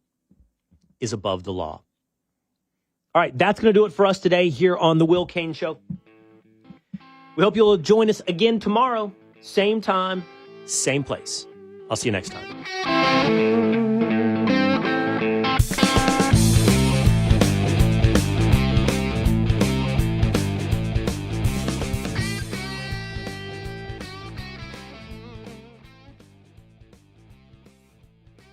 is above the law. All right, that's going to do it for us today here on The Will Cain Show. We hope you'll join us again tomorrow, same time, same place. I'll see you next time.